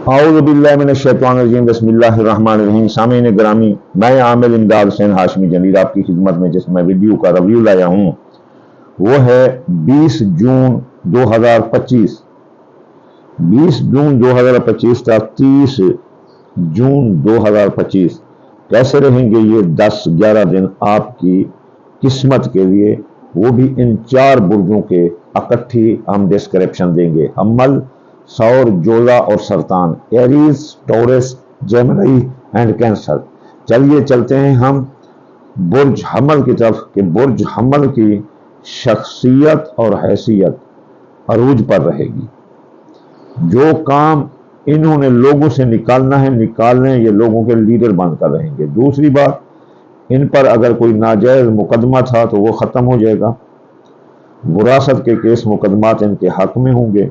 اعوذ باللہ من الشیطان الرجیم بسم اللہ الرحمن الرحیم۔ سامعین گرامی، میں عامل امداد حسین ہاشمی جلیل آپ کی خدمت میں جس میں ویڈیو کا ریویو لایا ہوں وہ ہے 20 جون 2025 تا 30 جون 2025 کیسے رہیں گے یہ 10-11 دن آپ کی قسمت کے لیے، وہ بھی ان 4 برجوں کے اکٹھی ہم ڈسکرپشن دیں گے۔ حمل، ثور، جوزا اور سرطان، Aries, Taurus, Gemini and Cancer. چلیے چلتے ہیں ہم برج حمل کی طرف کہ برج حمل کی شخصیت اور حیثیت عروج پر رہے گی۔ جو کام انہوں نے لوگوں سے نکالنا ہے نکال لیں، یہ لوگوں کے لیڈر بن کر رہیں گے۔ دوسری بات، ان پر اگر کوئی ناجائز مقدمہ تھا تو وہ ختم ہو جائے گا۔ وراثت کے کیس مقدمات ان کے حق میں ہوں گے،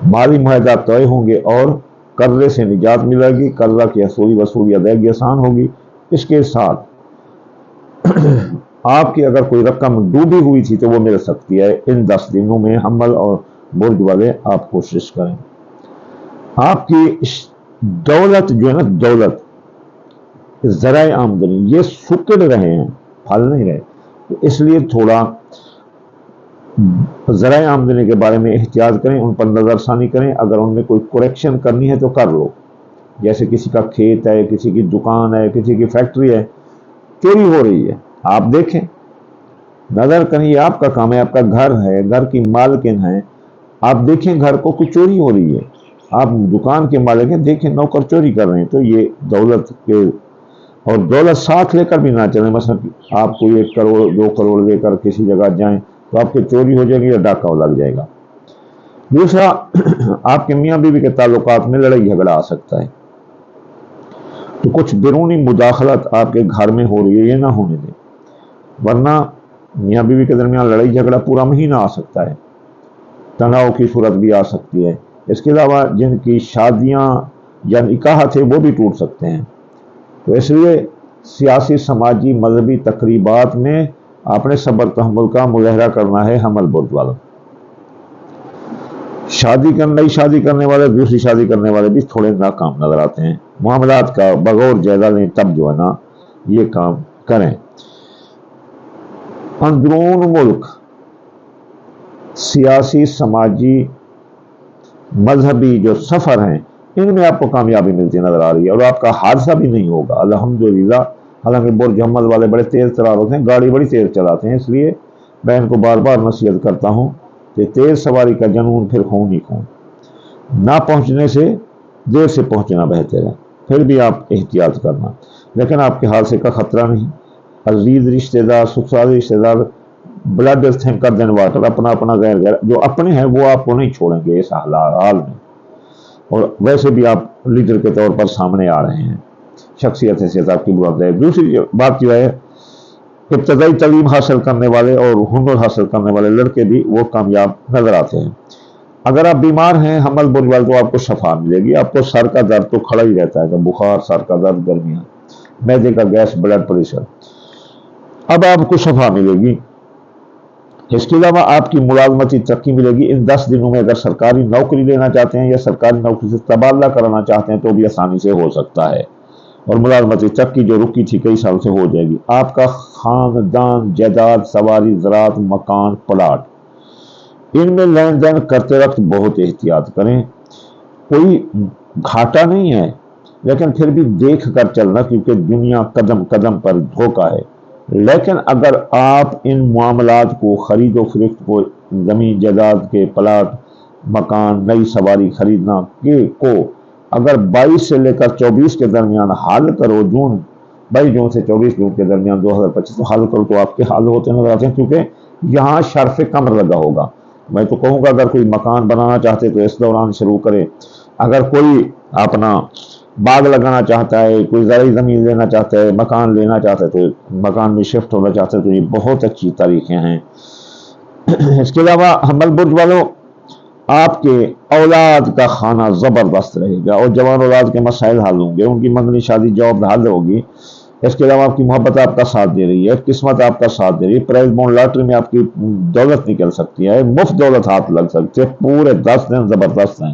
مالی معاہدات طے ہوں گے اور قرضے سے نجات ملے گی۔ قرضہ کی وصولی ادائیگی آسان ہوگی۔ اس کے ساتھ آپ کی اگر کوئی رقم ڈوبی ہوئی تھی تو وہ مل سکتی ہے ان 10 دنوں میں۔ حمل اور برج والے آپ کوشش کریں۔ آپ کی دولت جو ہے نا، دولت، ذرائع آمدنی، یہ سکڑ رہے ہیں، پھل نہیں رہے، تو اس لیے تھوڑا ذرائع آمدنی کے بارے میں احتیاط کریں، ان پر نظر ثانی کریں۔ اگر ان میں کوئی کریکشن کرنی ہے تو کر لو، جیسے کسی کا کھیت ہے، کسی کی دکان ہے، کسی کی فیکٹری ہے، چوری ہو رہی ہے، آپ دیکھیں، نظر کریں، یہ آپ کا کام ہے، آپ کا گھر ہے، گھر کی مالکن ہے، آپ دیکھیں گھر کو کوئی چوری ہو رہی ہے، آپ دکان کے مالک ہیں، دیکھیں نوکر چوری کر رہے ہیں، تو یہ دولت کے، اور دولت ساتھ لے کر بھی نہ چلیں۔ مثلا آپ کو 1 کروڑ 2 کروڑ لے کر کسی جگہ جائیں تو آپ کی چوری ہو جائے گی یا ڈاکہ لگ جائے گا۔ دوسرا، آپ کے میاں بیوی کے تعلقات میں لڑائی جھگڑا آ سکتا ہے، تو کچھ بیرونی مداخلت آپ کے گھر میں ہو رہی ہے، یہ نہ ہونے دیں، ورنہ میاں بیوی کے درمیان لڑائی جھگڑا پورا مہینہ آ سکتا ہے، تناؤ کی صورت بھی آ سکتی ہے۔ اس کے علاوہ جن کی شادیاں یا نکاح تھے وہ بھی ٹوٹ سکتے ہیں، تو اس لیے سیاسی، سماجی، مذہبی تقریبات میں اپنے صبر تحمل کا مظاہرہ کرنا ہے حمل برج والوں۔ نئی شادی کرنے والے، دوسری شادی کرنے والے بھی تھوڑے ناکام نظر آتے ہیں۔ معاملات کا بغور جائزہ لیں، تب جو ہے نا یہ کام کریں۔ اندرون ملک سیاسی، سماجی، مذہبی جو سفر ہیں، ان میں آپ کو کامیابی ملتی نظر آ رہی ہے اور آپ کا حادثہ بھی نہیں ہوگا الحمدللہ۔ حالانکہ برج حمل والے بڑے تیز ترار ہوتے ہیں، گاڑی بڑی تیز چلاتے ہیں، اس لیے میں ان کو بار بار نصیحت کرتا ہوں کہ تیز سواری کا جنون پھر خون ہی خون، نہ پہنچنے سے دیر سے پہنچنا بہتر ہے، پھر بھی آپ احتیاط کرنا، لیکن آپ کے حادثے کا خطرہ نہیں۔ عزیز رشتہ دار، سسرالی رشتہ دار، بلڈ تھنکر دین واٹر، اپنا اپنا غیر غیر، جو اپنے ہیں وہ آپ کو نہیں چھوڑیں گے اس حال میں، اور ویسے بھی آپ لیڈر کے طور پر سامنے آ رہے ہیں، شخصیت حیثیت آپ کی بلند ہے۔ دوسری بات جو ہے، ابتدائی تعلیم حاصل کرنے والے اور ہنر حاصل کرنے والے لڑکے بھی وہ کامیاب نظر آتے ہیں۔ اگر آپ بیمار ہیں حمل برج والے تو آپ کو شفا ملے گی۔ آپ کو سر کا درد تو کھڑا ہی رہتا ہے، کہ بخار، سر کا درد، گرمیاں، معدے کا گیس، بلڈ پریشر، اب آپ کو شفا ملے گی۔ اس کے علاوہ آپ کی ملازمتی ترقی ملے گی۔ ان 10 دنوں میں اگر سرکاری نوکری لینا چاہتے ہیں یا سرکاری نوکری سے تبادلہ کرانا چاہتے ہیں تو بھی آسانی سے ہو سکتا ہے، اور ملازمتی ترقی جو رکی تھی کئی سال سے ہو جائے گی۔ آپ کا خاندان، جائیداد، سواری، زراعت، مکان، پلاٹ، ان میں لین دین کرتے وقت بہت احتیاط کریں۔ کوئی گھاٹا نہیں ہے، لیکن پھر بھی دیکھ کر چلنا، کیونکہ دنیا قدم قدم پر دھوکہ ہے۔ لیکن اگر آپ ان معاملات کو، خرید و فروخت کو، زمین جائیداد کے پلاٹ، مکان، نئی سواری خریدنا کو اگر 22 سے لے کر 24 کے درمیان حل کرو، 22 جون سے 24 جون کے درمیان 2025 تو حل کرو، تو آپ کے حل ہوتے نظر آتے ہیں، کیونکہ یہاں شرف کمر لگا ہوگا۔ میں تو کہوں گا اگر کوئی مکان بنانا چاہتے تو اس دوران شروع کرے، اگر کوئی اپنا باغ لگانا چاہتا ہے، کوئی زرعی زمین لینا چاہتا ہے، مکان لینا چاہتا ہے، تو مکان میں شفٹ ہونا چاہتا ہے، تو یہ بہت اچھی تاریخیں ہیں۔ اس کے علاوہ حمل برج والوں، آپ کے اولاد کا خانہ زبردست رہے گا اور جوان اولاد کے مسائل حل ہوں گے، ان کی منگنی شادی جاب حل ہوگی۔ اس کے علاوہ آپ کی محبت آپ کا ساتھ دے رہی ہے، قسمت آپ کا ساتھ دے رہی ہے، پرائز بونڈ لاٹری میں آپ کی دولت نکل سکتی ہے، مفت دولت ہاتھ لگ سکتی ہے، پورے 10 دن زبردست ہیں۔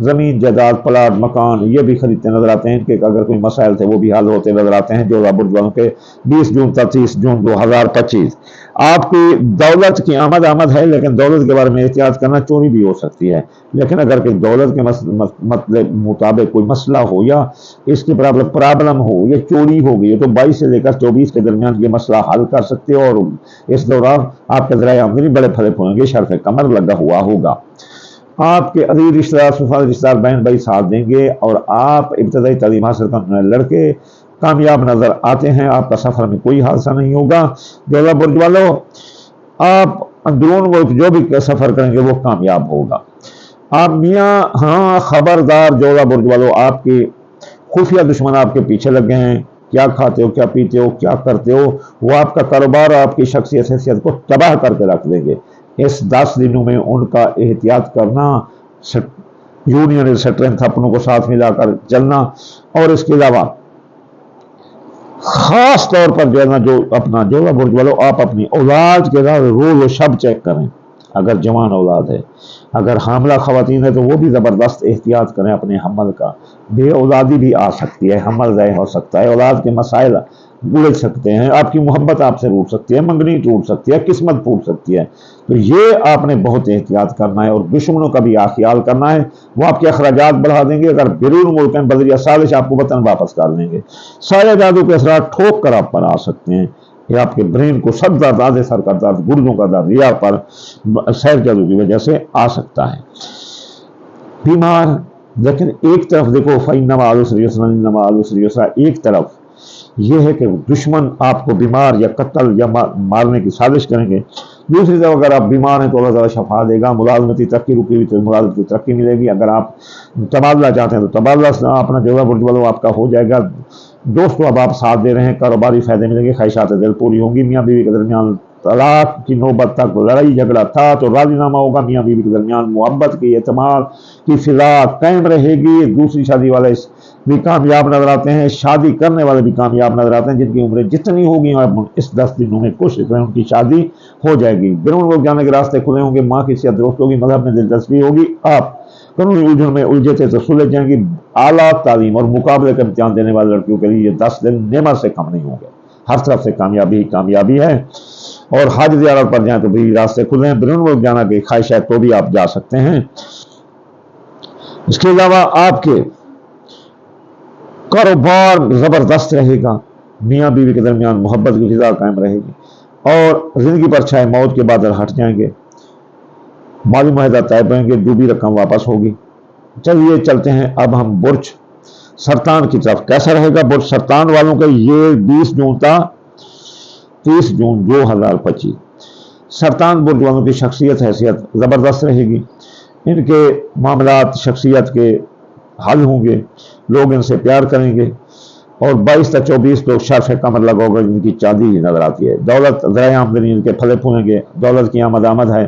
زمین جائیداد پلاٹ مکان یہ بھی خریدتے نظر آتے ہیں، ان کے اگر کوئی مسائل تھے وہ بھی حل ہوتے نظر آتے ہیں جوزہ برج والوں کے 20 جون تا 30 جون 2025۔ آپ کی دولت کی آمد ہے، لیکن دولت کے بارے میں احتیاط کرنا، چوری بھی ہو سکتی ہے، لیکن اگر کہ دولت کے مطلب مطابق کوئی مسئلہ ہو یا اس کی پرابلم ہو یا چوری ہو گئی تو 22 سے لے کر 24 کے درمیان یہ مسئلہ حل کر سکتے ہو، اور اس دوران آپ کے ذرائع آمدنی بڑے پھلے پھولیں گے، شرف کمر لگا ہوا ہوگا۔ آپ کے عزیز رشتہ دار سفال رشتہ دار بہن بھائی ساتھ دیں گے، اور آپ ابتدائی تعلیم حاصل کرنے والے لڑکے کامیاب نظر آتے ہیں، آپ کا سفر میں کوئی حادثہ نہیں ہوگا۔ جوزہ برج والوں، آپ اندرون ملک جو بھی سفر کریں گے وہ کامیاب ہوگا۔ آپ میاں ہاں خبردار جوزہ برج والوں، آپ کے خفیہ دشمن آپ کے پیچھے لگ گئے ہیں، کیا کھاتے ہو، کیا پیتے ہو، کیا کرتے ہو، وہ آپ کا کاروبار اور آپ کی شخصیت حیثیت کو تباہ کر کے رکھ دیں گے۔ اس 10 دنوں میں ان کا احتیاط کرنا، یونین اسٹرینتھ اپنوں کو ساتھ ملا کر چلنا، اور اس کے علاوہ خاص طور پر جو ہے نا جو اپنا جوزہ برج والوں، آپ اپنی اولاد کے ساتھ روز و شب چیک کریں، اگر جوان اولاد ہے، اگر حاملہ خواتین ہے تو وہ بھی زبردست احتیاط کریں اپنے حمل کا، بے اولادی بھی آ سکتی ہے، حمل ضائع ہو سکتا ہے، اولاد کے مسائل الجھ سکتے ہیں، آپ کی محبت آپ سے روٹ سکتی ہے، منگنی ٹوٹ سکتی ہے، قسمت ٹوٹ سکتی ہے، تو یہ آپ نے بہت احتیاط کرنا ہے، اور دشمنوں کا بھی خیال کرنا ہے، وہ آپ کے اخراجات بڑھا دیں گے، اگر بیرون ملک ہیں بذریعہ سازش آپ کو وطن واپس کر دیں گے، سایہ جادو کے اثرات ٹھوک کر آپ پر آ سکتے ہیں، یہ آپ کے برین کو سر درد، آدھے سر کا درد، گردوں کا درد یہ آپ پر سیر جادو کی وجہ سے آ سکتا ہے۔ بیمار، لیکن ایک طرف دیکھو فَإِنَّ مَعَ الْعُسْرِ يُسْرًا إِنَّ مَعَ الْعُسْرِ يُسْرًا، ایک طرف یہ ہے کہ دشمن آپ کو بیمار یا قتل یا مارنے کی سازش کریں گے، دوسری طرف اگر آپ بیمار ہیں تو اللہ تعالیٰ شفا دے گا، ملازمتی ترقی رکی ہوئی تو ملازمتی ترقی ملے گی، اگر آپ تبادلہ چاہتے ہیں تو تبادلہ اپنا جوزہ برج والوں آپ کا ہو جائے گا، دوستوں اب آپ ساتھ دے رہے ہیں، کاروباری فائدے ملیں گے، خواہشات دل پوری ہوں گی، میاں بیوی کے درمیان طلاق کی نوبت تک لڑائی جھگڑا تھا تو راضی نامہ ہوگا، میاں بیوی کے درمیان محبت کی اعتماد کی فضا قائم رہے گی، دوسری شادی والے بھی کامیاب نظر آتے ہیں، شادی کرنے والے بھی کامیاب نظر آتے ہیں، جن کی عمریں جتنی ہوگی اس 10 دنوں میں کوشش کریں ان کی شادی ہو جائے گی، بیرون ملک جانے کے راستے کھلے ہوں گے، ماں کی صحت درست ہوگی، مذہب میں دلچسپی ہوگی، آپ قانونی الجھن میں الجھے تھے تو سلجھ جائیں گی، اعلیٰ تعلیم اور مقابلے کا امتحان دینے والے لڑکیوں کے لیے یہ 10 دن نعمت سے کم نہیں ہوں گے، ہر طرف سے کامیابی ہے، اور حج زیارت پر جائیں تو بھی راستے کھلے ہیں، بیرون ملک جانا کی خواہش ہے تو بھی آپ جا سکتے ہیں۔ اس کے علاوہ آپ کے کاروبار زبردست رہے گا، میاں بیوی کے درمیان محبت کی فضا قائم رہے گی، اور زندگی پر چھائے موت کے بادل ہٹ جائیں گے، مالی معاہدہ طے پائیں گے، ڈوبی رقم واپس ہوگی۔ چلیے چلتے ہیں اب ہم برج سرطان کی طرف، کیسا رہے گا برج سرطان والوں کا یہ 20 جون تا 30 جون 2025۔ سرطان برج والوں کی شخصیت حیثیت زبردست رہے گی، ان کے معاملات شخصیت کے حل ہوں گے، لوگ ان سے پیار کریں گے، اور 22 تا 24 تو شرف کمر لگا ہوگا، جن کی چاندی نظر آتی ہے، دولت ذرائع آمدنی ان کے پھلے پھولیں گے، دولت کی آمد ہے،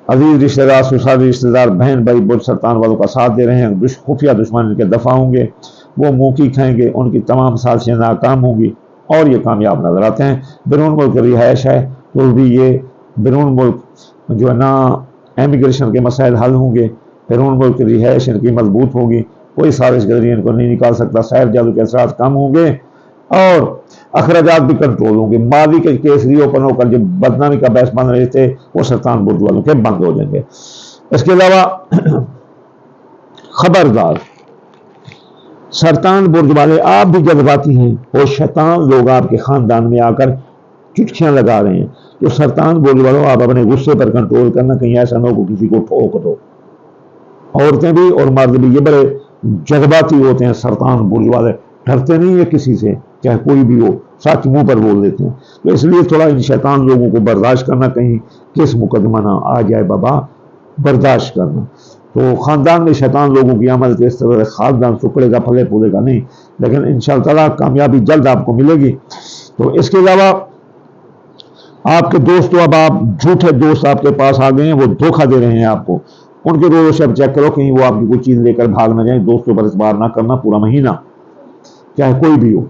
عزیز رشتہ دار سسرالی رشتہ دار بہن بھائی برج سرطان والوں کا ساتھ دے رہے ہیں، خفیہ دشمن ان کے دفاع ہوں گے، وہ منہ کی کھائیں گے، ان کی تمام سازشیں ناکام ہوں گی، اور یہ کامیاب نظر آتے ہیں۔ بیرون ملک رہائش ہے تو بھی یہ بیرون ملک جو ہے نا امیگریشن کے مسائل حل ہوں گے، بیرون ملک رہائش ان کی مضبوط ہوگی، کوئی سازش کے ذریعے ان کو نہیں نکال سکتا، سیر جادو کے اثرات کم ہوں گے، اور اخراجات بھی کنٹرول ہوں گے، ماضی کے کیس ری اوپن ہو کر جو بدنامی کا باعث بن رہے تھے وہ سرطان برج والوں کے بند ہو جائیں گے۔ اس کے علاوہ خبردار سرطان برج والے، آپ بھی جذباتی ہیں اور شیطان لوگ آپ کے خاندان میں آ کر چٹکیاں لگا رہے ہیں، تو سرطان برج والوں آپ اپنے غصے پر کنٹرول کرنا، کہیں ایسا نہ ہو کہ کسی کو ٹھوک دو۔ عورتیں بھی اور مرد بھی یہ بڑے جذباتی ہوتے ہیں، سرطان برج والے ڈرتے نہیں ہے کسی سے، چاہے کوئی بھی ہو، سچ منہ پر بول دیتے ہیں، تو اس لیے تھوڑا ان شیطان لوگوں کو برداشت کرنا، کہیں کس مقدمہ نہ آ جائے بابا، برداشت کرنا۔ تو خاندان میں شیطان لوگوں کی آمد کے اس طرح خاندان سکڑے گا، پھلے پھولے گا نہیں، لیکن انشاءاللہ تعالیٰ کامیابی جلد آپ کو ملے گی۔ تو اس کے علاوہ آپ کے دوستوں، اب آپ جھوٹے دوست آپ کے پاس آ گئے ہیں، وہ دھوکہ دے رہے ہیں آپ کو، ان کے روز شب چیک کرو کہیں وہ آپ کی کوئی چیز لے کر بھاگ نہ جائیں، دوستوں پر اعتبار نہ کرنا پورا مہینہ، چاہے کوئی بھی ہو،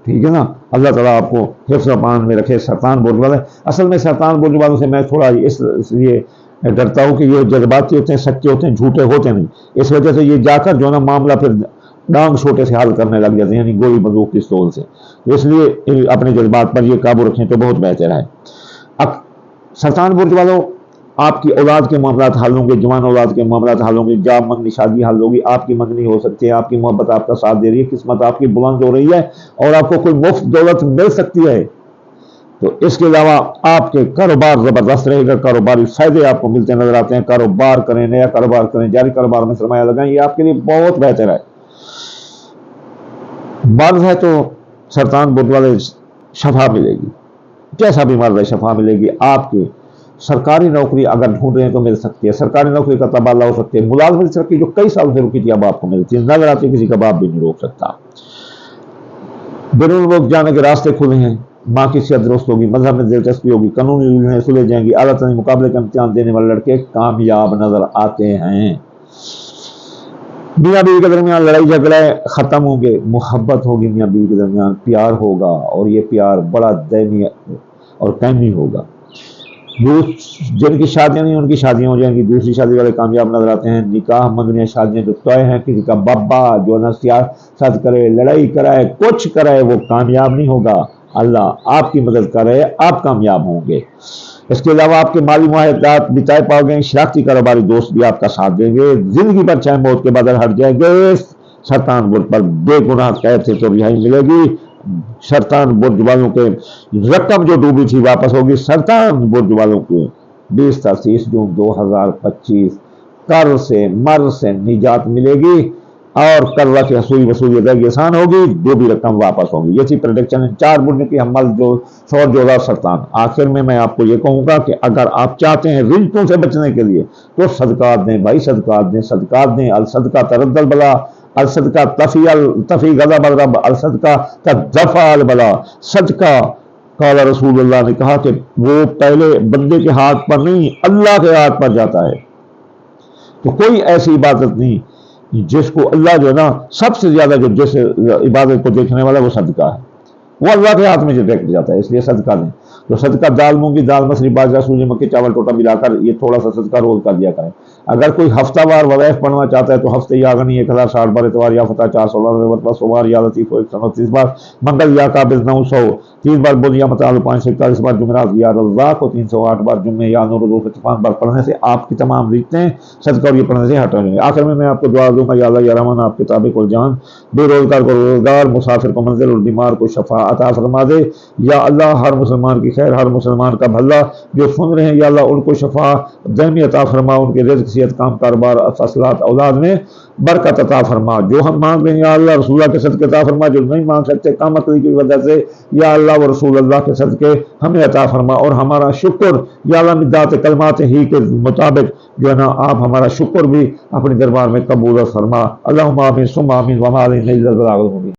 ٹھیک ہے نا، اللہ تعالیٰ آپ کو حفظ و امان میں رکھے۔ سرطان برج والے، اصل میں سرطان برج والوں سے میں تھوڑا اس لیے میں ڈرتا ہوں کہ یہ جذباتی ہوتے ہیں، سچے ہوتے ہیں، جھوٹے ہوتے نہیں، اس وجہ سے یہ جا کر جو ہے نا معاملہ پھر ڈانگ چھوٹے سے حل کرنے لگ جاتے ہیں، یعنی گولی بندوق پستول سے. اس لیے اپنے جذبات پر یہ قابو رکھیں تو بہت بہتر ہے. اب سرطان برج والوں، آپ کی اولاد کے معاملات حل ہوں گے، جوان اولاد کے معاملات حل ہوں گے، جاب منگنی شادی حل ہوگی، آپ کی منگنی ہو سکتی ہے، آپ کی محبت آپ کا ساتھ دے رہی ہے، قسمت آپ کی بلند ہو رہی ہے اور آپ کو کوئی مفت دولت مل سکتی ہے. تو اس کے علاوہ آپ کے کاروبار زبردست رہے گا، کاروباری فائدے آپ کو ملتے نظر آتے ہیں. کاروبار کریں، نیا کاروبار کریں، جاری کاروبار میں سرمایہ لگائیں، یہ آپ کے لیے بہت بہتر ہے. مرض ہے تو سرطان برج والے شفا ملے گی، کیسا بھی مرض ہے شفا ملے گی. آپ کی سرکاری نوکری اگر ڈھونڈ رہے ہیں تو مل سکتی ہے، سرکاری نوکری کا تبادلہ ہو سکتی ہے، ملازمت ترقی جو کئی سال سے رکی تھی اب آپ کو ملتی ہے، نظر آتی ہے، کسی کا باپ بھی نہیں روک سکتا. بیرون ملک جانے کے راستے کھلے ہیں، ماں کی صحت درست ہوگی، مذہب میں دلچسپی ہوگی، قانونی سلجھ جائیں گی، اعلیٰ ترین مقابلے کا امتحان دینے والے لڑکے کامیاب نظر آتے ہیں. میاں بیوی کے درمیان لڑائی جھگڑے ختم ہوں گے، محبت ہوگی، میاں بیوی کے درمیان پیار ہوگا اور یہ پیار بڑا دائمی اور قائمی ہوگا. جن کی شادیاں نہیں ان کی شادیاں ہو جائیں گی، دوسری شادی والے کامیاب نظر آتے ہیں. نکاح منگنیاں شادیاں جو طے ہیں، کسی کا بابا جو نہ سیاست کرے، لڑائی کرائے، کچھ کرائے، وہ کامیاب نہیں ہوگا. اللہ آپ کی مدد کر رہے، آپ کامیاب ہوں گے. اس کے علاوہ آپ کے مالی معاہدات بھی طے پاؤ گے، شراکتی کاروباری دوست بھی آپ کا ساتھ دیں گے، زندگی بھر چاہے موت کے بعد ہٹ جائیں گے. سرطان برج پر بے گناہ قید سے تو رہائی ملے گی. سرطان برج والوں کے رقم جو ڈوبی تھی واپس ہوگی. سرطان برج والوں کو 20 جون 2025 قرض سے مرض سے نجات ملے گی اور قرضہ کی وصولی ادائیگی آسان ہوگی، جو بھی رقم واپس ہوگی. یہ تھی پریڈکشن 4 برجوں کی حمل جو سور جوزا سرطان. آخر میں آپ کو یہ کہوں گا کہ اگر آپ چاہتے ہیں رزقوں سے بچنے کے لیے تو صدقات دیں بھائی، صدقات دیں، صدقات دیں. الصدقہ ترد البلا، الصدقہ تفی غضب الرب، الصدقہ تدفع البلا. صدقہ قال رسول اللہ نے کہا کہ وہ پہلے بندے کے ہاتھ پر نہیں اللہ کے ہاتھ پر جاتا ہے. تو کوئی ایسی عبادت نہیں جس کو اللہ جو ہے نا سب سے زیادہ جو جس عبادت کو دیکھنے والا وہ صدقہ ہے، وہ اللہ کے ہاتھ میں جو ڈائریکٹ جاتا ہے. اس لیے صدقہ دیں. تو صدقہ دال مونگی، دال مسری، باجرہ، سوجی، مکئی، چاول ٹوٹا ملا کر یہ تھوڑا سا صدقہ روز کر دیا کریں. اگر کوئی ہفتہ وار وظائف پڑھنا چاہتا ہے تو ہفتے یا غنی 1060 بار، اتوار یا فتح 416، سوموار یا لطیف 129 بار، منگل یا قابض 900، 30 بار بدھ یا متعال 541 بار، جمعرات یا رزاق کو 308 بار، جمعے یا نور 255 بار پڑھنے سے آپ کی تمام ریتیں صدقہ اور یہ پڑھنے سے ہٹ جائیں گے. آخر میں آپ کو دعا دوں گا، یا اللہ یا رحمان آپ کے تابع الجان، بے روزگار کو روزگار، مسافر کو منزل اور بیمار کو شفا عطا فرما دے. یا اللہ ہر مسلمان کی خیر، ہر مسلمان کا بھلا، جو سن رہے ہیں یا اللہ ان کو شفا دائمی عطا فرما، ان کے رزق، صحت، کام کاروبار، فصلات، اولاد میں برکت عطا فرما. جو ہم مانگ رہے ہیں یا اللہ رسول اللہ کے صدقے عطا فرما، جو نہیں مانگ سکتے کم عقلی کی وجہ سے یا اللہ و رسول اللہ کے صدقے ہمیں عطا فرما. اور ہمارا شکر یا اللہ مدات کلمات ہی کے مطابق جو ہے نا آپ ہمارا شکر بھی اپنے دربار میں قبول فرما. اللہم آمین ثم آمین وما علینا الا البلاغ المبین.